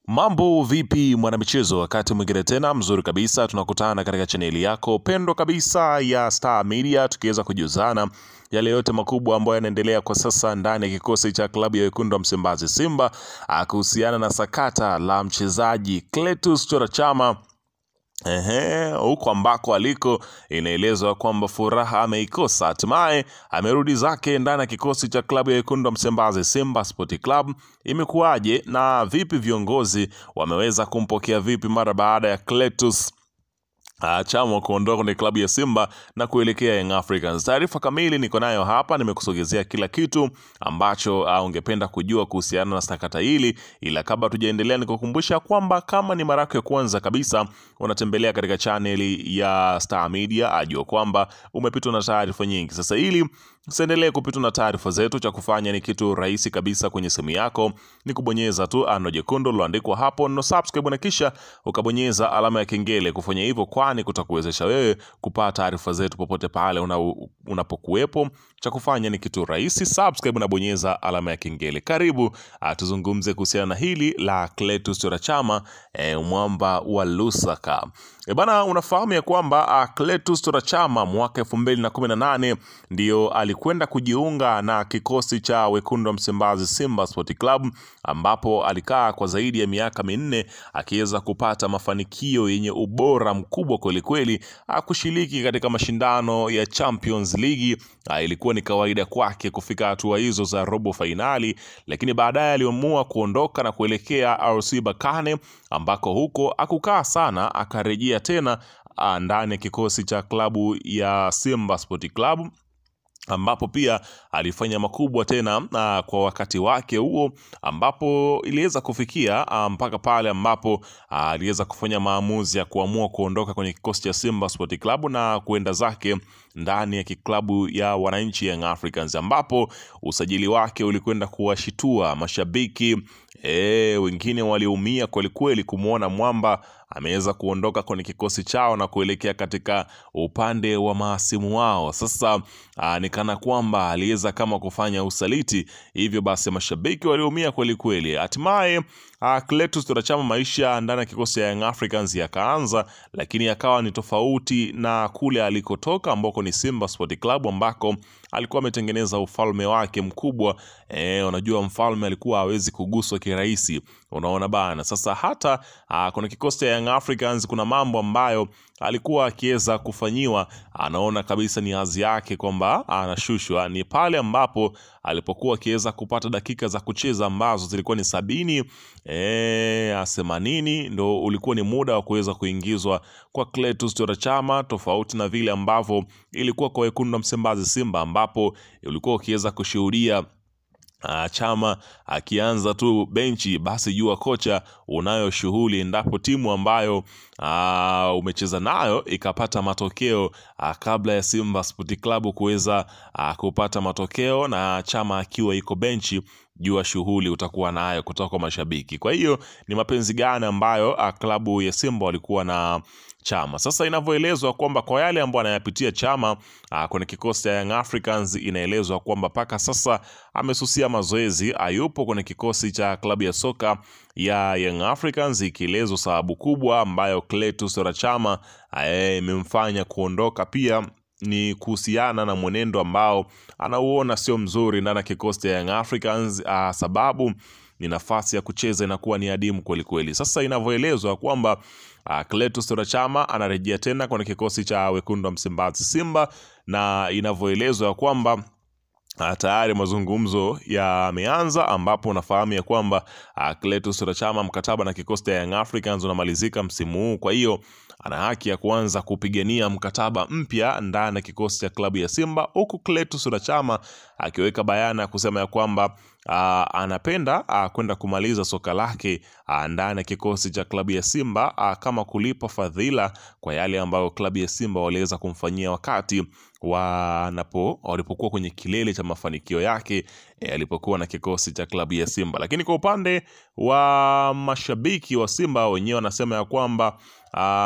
Mambo vipi mwanamichezo, wakati mwingine tena mzuri kabisa tunakutana katika chaneli yako pendwa kabisa ya Star Media, tukiweza kujuzana yale yote makubwa ambayo yanaendelea kwa sasa ndani ya kikosi cha klabu ya wekundu wa Msimbazi Simba, kuhusiana na sakata la mchezaji Clatous Chota Chama. Huko ambako aliko inaelezwa kwamba furaha ameikosa, hatimaye amerudi zake ndani ya kikosi cha klabu ya wekundu wa Msimbazi Simba Sport Club. Imekuwaje na vipi, viongozi wameweza kumpokea vipi mara baada ya Clatous Chama kuondoka kwenye klabu ya Simba na kuelekea Young Africans? Taarifa kamili niko nayo hapa, nimekusogezea kila kitu ambacho ungependa kujua kuhusiana na sakata hili. Ila kabla tujaendelea, nikukumbusha kwamba kama ni mara yako ya kwanza kabisa unatembelea katika chaneli ya Star Media, ajua kwamba umepitwa na taarifa nyingi. Sasa hili usiendelee kupitwa na taarifa zetu, cha kufanya ni kitu rahisi kabisa. Kwenye simu yako ni kubonyeza tu ano jekundu liloandikwa hapo no subscribe, na kisha ukabonyeza alama ya kengele. Kufanya hivyo kwani kutakuwezesha wewe kupata taarifa zetu popote pale unapokuwepo. Cha kufanya ni kitu rahisi, subscribe na bonyeza alama ya kengele. Karibu tuzungumze kuhusiana na hili la Clatous Chota Chama, mwamba wa Lusaka. Bana, unafahamu ya kwamba Clatous Chota Chama mwaka 2018 ndio alikwenda kujiunga na kikosi cha wekundu wa Msimbazi Simba Sport Club, ambapo alikaa kwa zaidi ya miaka 4 akiweza kupata mafanikio yenye ubora mkubwa kweli kweli, kushiriki katika mashindano ya Champions League. Ilikuwa ni kawaida kwake kufika hatua hizo za robo finali, lakini baadaye aliamua kuondoka na kuelekea RC Berkane, ambako huko akukaa sana, akarejea tena ndani ya kikosi cha klabu ya Simba Sport Club, ambapo pia alifanya makubwa tena kwa wakati wake huo, ambapo iliweza kufikia mpaka pale ambapo aliweza kufanya maamuzi ya kuamua kuondoka kwenye kikosi cha Simba Sport Club na kuenda zake ndani ya kiklabu ya wananchi Young Africans, ambapo usajili wake ulikwenda kuwashitua mashabiki. Wengine waliumia kweli kweli kumuona mwamba ameweza kuondoka kwenye kikosi chao na kuelekea katika upande wa mahasimu wao. Sasa ni kana kwamba aliweza kama kufanya usaliti, hivyo basi mashabiki waliumia kweli kweli. Hatimaye Clatous Chota Chama maisha ndani ya kikosi ya Young Africans yakaanza, lakini yakawa ni tofauti na kule alikotoka, ambako ni Simba Sport Club, ambako alikuwa ametengeneza ufalme wake mkubwa. Unajua mfalme alikuwa hawezi kuguswa kirahisi, unaona bana. Sasa hata kuna kikosi cha Young Africans kuna mambo ambayo alikuwa akiweza kufanyiwa, anaona kabisa ni hazi yake kwamba anashushwa. Ni pale ambapo alipokuwa akiweza kupata dakika za kucheza ambazo zilikuwa ni 70, 80, ndo ulikuwa ni muda wa kuweza kuingizwa kwa Clatous Chota Chama, tofauti na vile ambavyo ilikuwa kwa wekundu wa Msimbazi Simba, ambapo ulikuwa ukiweza kushuhudia Chama akianza tu benchi, basi jua kocha unayo shughuli endapo timu ambayo umecheza nayo ikapata matokeo kabla ya Simba Sport Club kuweza kupata matokeo, na Chama akiwa iko benchi, jua shughuli utakuwa nayo kutoka kwa mashabiki. Kwa hiyo ni mapenzi gani ambayo klabu ya Simba walikuwa na Chama. Sasa inavyoelezwa kwamba kwa yale ambayo anayapitia Chama kwenye kikosi cha Young Africans, inaelezwa kwamba paka sasa amesusia mazoezi, hayupo kwenye kikosi cha klabu ya soka ya Young Africans, ikielezwa sababu kubwa ambayo Clatous Chota Chama imemfanya kuondoka pia ni kuhusiana na mwenendo ambao anauona sio mzuri ndani ya kikosi cha Young Africans, sababu ni nafasi ya kucheza inakuwa ni adimu kweli kweli. Sasa inavyoelezwa kwamba Clatous Chota Chama anarejea tena kwenye kikosi cha wekundu wa Msimbazi Simba, na inavyoelezwa kwamba tayari mazungumzo yameanza, ambapo unafahamu ya kwamba Clatous Chota Chama mkataba na kikosi cha Young Africans unamalizika msimu huu. Kwa hiyo ana haki ya kuanza kupigania mkataba mpya ndani ya kikosi cha klabu ya Simba, huku Clatous Chota Chama akiweka bayana kusema ya kwamba anapenda kwenda kumaliza soka lake ndani ya kikosi cha klabu ya Simba, kama kulipa fadhila kwa yale ambayo klabu ya Simba waliweza kumfanyia wakati walipokuwa kwenye kilele cha mafanikio yake. alipokuwa na kikosi cha klabu ya Simba. Lakini kwa upande wa mashabiki wa Simba wenyewe wanasema ya kwamba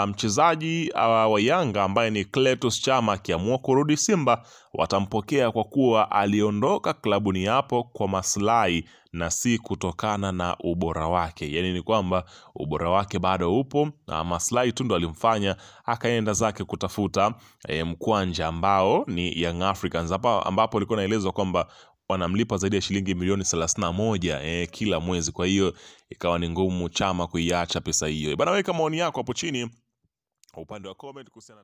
mchezaji wa Yanga ambaye ni Clatous Chama akiamua kurudi Simba watampokea kwa kuwa aliondoka klabuni hapo kwa maslahi na si kutokana na ubora wake. Yani ni kwamba ubora wake bado upo na maslahi tu ndo alimfanya akaenda zake kutafuta mkwanja ambao ni Young Africans, ambapo alikuwa naelezwa kwamba wanamlipa zaidi ya shilingi milioni 31 kila mwezi. Kwa hiyo ikawa ni ngumu Chama kuiacha pesa hiyo. Bana, weka maoni yako hapo chini upande wa comment kuhusiana